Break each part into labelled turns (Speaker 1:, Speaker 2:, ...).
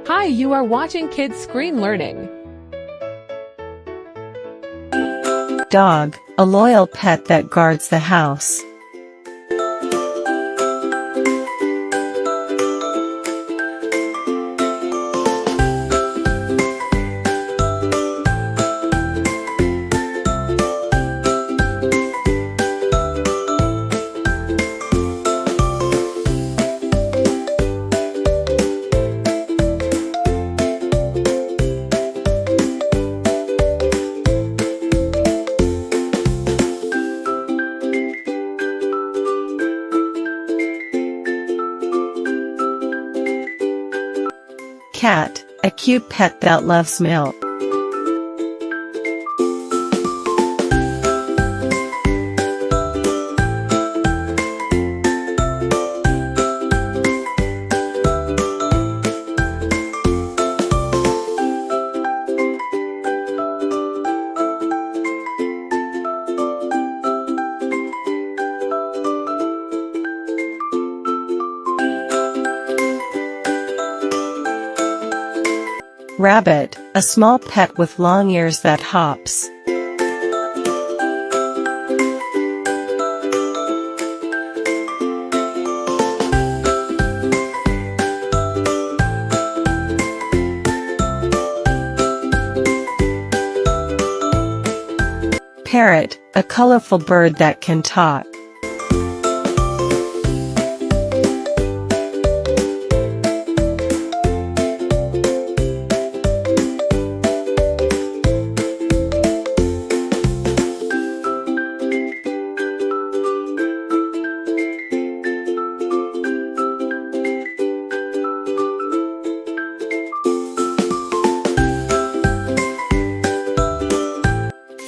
Speaker 1: Hi, you are watching Kids Screen Learning.
Speaker 2: Dog, a loyal pet that guards the house. Cat, a cute pet that loves milk. Rabbit, a small pet with long ears that hops. Parrot, a colorful bird that can talk.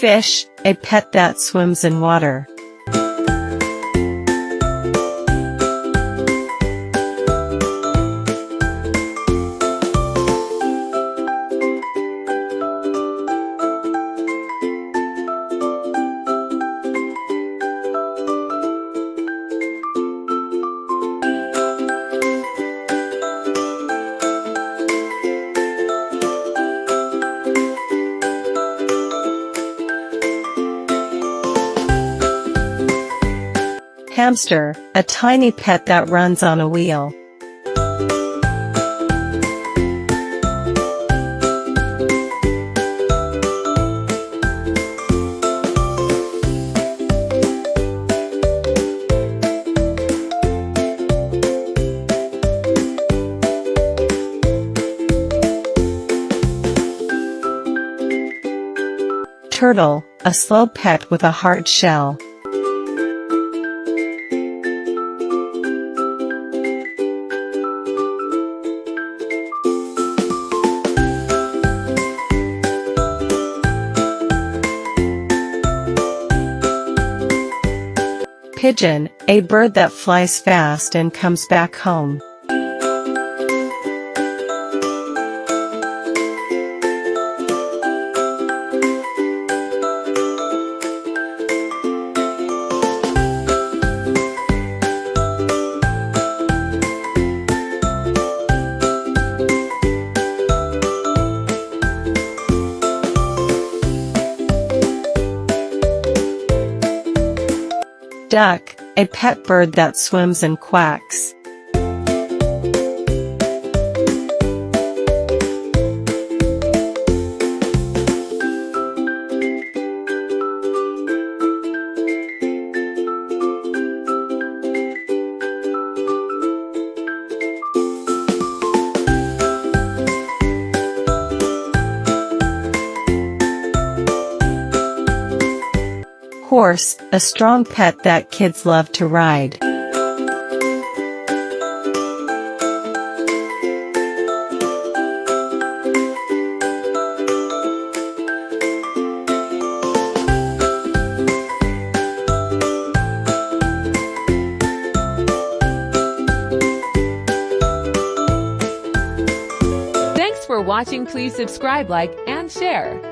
Speaker 2: Fish, a pet that swims in water. Hamster, a tiny pet that runs on a wheel. Turtle, a slow pet with a hard shell. Pigeon, a bird that flies fast and comes back home. Duck, a pet bird that swims and quacks. Horse, a strong pet that kids love to ride.
Speaker 1: Thanks for watching. Please subscribe, like, and share.